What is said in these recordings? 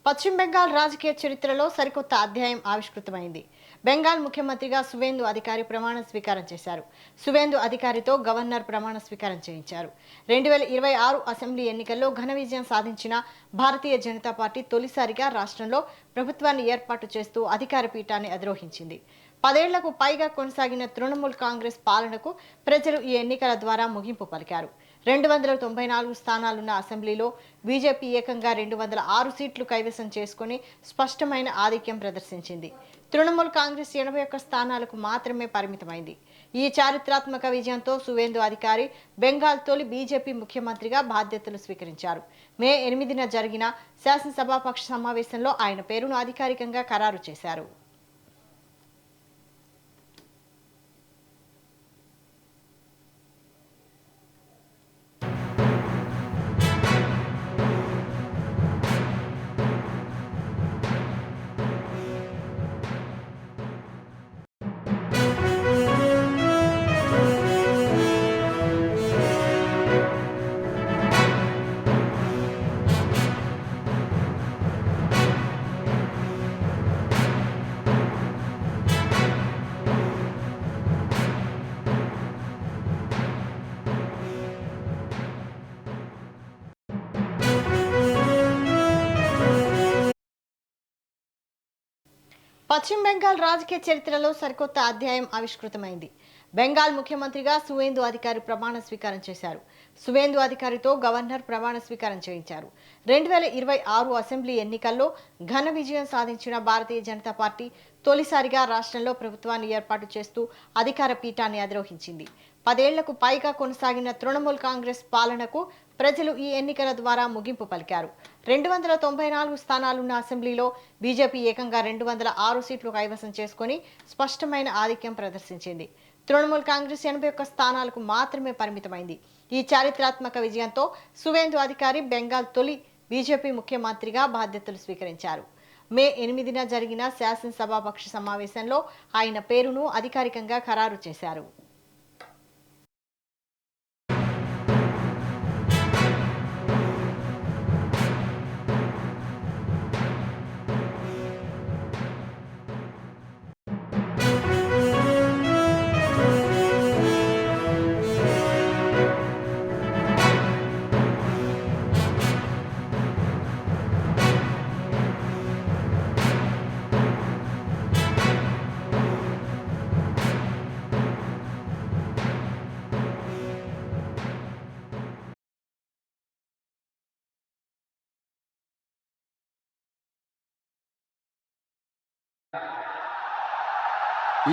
పశ్చిమ బెంగాల్ రాజకీయ చరిత్రలో సరికొత్త అధ్యాయం ఆవిష్కృతమైంది. బెంగాల్ ముఖ్యమంత్రిగా సువేందు అధికారి ప్రమాణ స్వీకారం చేశారు. సువేందు అధికారితో గవర్నర్ ప్రమాణ స్వీకారం చేయించారు. 2026 అసెంబ్లీ ఎన్నికల్లో ఘన విజయం సాధించిన భారతీయ జనతా పార్టీ తొలిసారిగా రాష్ట్రంలో ప్రభుత్వాన్ని ఏర్పాటు చేస్తూ అధికార పీఠాన్ని అధిరోహించింది. 10 ఏళ్లకు పైగా కొనసాగిన తృణమూల్ కాంగ్రెస్ పాలనకు ప్రజలు ఈ ఎన్నికల ద్వారా ముగింపు పలికారు. 294 స్థానాలున్న అసెంబ్లీలో బీజేపీ ఏకంగా 206 సీట్లు కైవసం చేసుకుని స్పష్టమైన ఆధిక్యం ప్రదర్శించింది. తృణమూల్ కాంగ్రెస్ 81 స్థానాలకు మాత్రమే పరిమితమైంది. ఈ చారిత్రాత్మక విజయంతో సువేందు అధికారి బెంగాల్ తొలి బీజేపీ ముఖ్యమంత్రిగా బాధ్యతలు స్వీకరించారు. మే 8న జరిగిన శాసనసభాపక్ష సమావేశంలో ఆయన పేరును అధికారికంగా ఖరారు చేశారు. పశ్చిమ బెంగాల్ రాజకీయ చరిత్రలో సరికొత్త అధ్యాయం ఆవిష్కృతమైంది. బెంగాల్ ముఖ్యమంత్రిగా సువేందు అధికారి ప్రమాణ స్వీకారం చేశారు. సువేందు అధికారితో గవర్నర్ ప్రమాణ స్వీకారం చేయించారు. 2026 అసెంబ్లీ ఎన్నికల్లో ఘన విజయం సాధించిన భారతీయ జనతా పార్టీ తొలిసారిగా రాష్ట్రంలో ప్రభుత్వాన్ని ఏర్పాటు చేస్తూ అధికార పీఠాన్ని అధిరోహించింది. 10 ఏళ్లకు పైగా కొనసాగిన తృణమూల్ కాంగ్రెస్ పాలనకు ప్రజలు ఈ ఎన్నికల ద్వారా ముగింపు పలికారు. 294 స్థానాలున్న అసెంబ్లీలో బీజేపీ ఏకంగా 206 సీట్లు కైవసం చేసుకుని స్పష్టమైన ఆధిక్యం ప్రదర్శించింది. తృణమూల్ కాంగ్రెస్ 81 స్థానాలకు మాత్రమే పరిమితమైంది. ఈ చారిత్రాత్మక విజయంతో సువేందు అధికారి బెంగాల్ తొలి బీజేపీ ముఖ్యమంత్రిగా బాధ్యతలు స్వీకరించారు. మే 8న జరిగిన శాసనసభాపక్ష సమావేశంలో ఆయన పేరును అధికారికంగా ఖరారు చేశారు.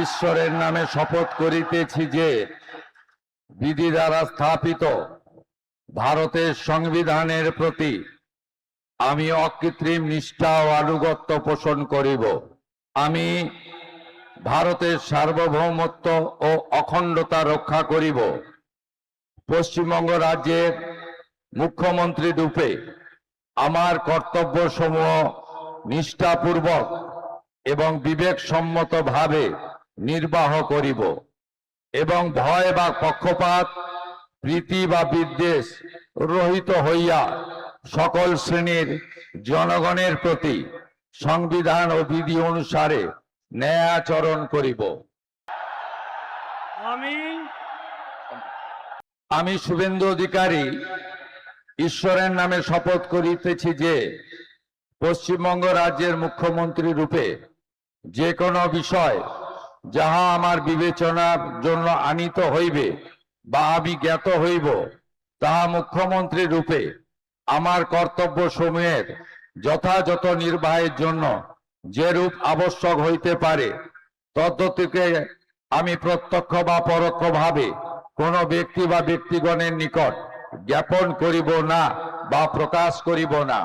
ঈশ্বরের নামে শপথ করিতেছি যে বিধি দ্বারা স্থাপিত ভারতের সংবিধানের প্রতি আমি অকৃত্রিম নিষ্ঠা ও আনুগত্য পোষণ করিব। আমি ভারতের সার্বভৌমত্ব ও অখণ্ডতা রক্ষা করিব। পশ্চিমবঙ্গ রাজ্যের মুখ্যমন্ত্রী রূপে আমার কর্তব্যসমূহ নিষ্ঠাপূর্বক এবং বিবেকসম্মতভাবে নির্বাহ করিব এবং ভয় বা পক্ষপাত প্রীতি বা বিদ্বেষ রহিত হইয়া সকল শ্রেণীর জনগণের প্রতি সংবিধান ও বিধি অনুসারে ন্যায় আচরণ করিব। আমি শুভেন্দু অধিকারী ঈশ্বরের নামে শপথ করিতেছি যে পশ্চিমবঙ্গ রাজ্যের মুখ্যমন্ত্রী রূপে যে কোনো বিষয় যাহা আমার বিবেচনার জন্য আনিত হইবে বা আমি জ্ঞাত হইব তাহা মুখ্যমন্ত্রী রূপে আমার কর্তব্য সমূহের যথাযথ নির্বাহের জন্য যেরূপ আবশ্যক হইতে পারে তদ্গতিকে আমি প্রত্যক্ষ বা পরোক্ষভাবে কোনো ব্যক্তি বা ব্যক্তিগণের নিকট জ্ঞাপন করিব না বা প্রকাশ করিব না।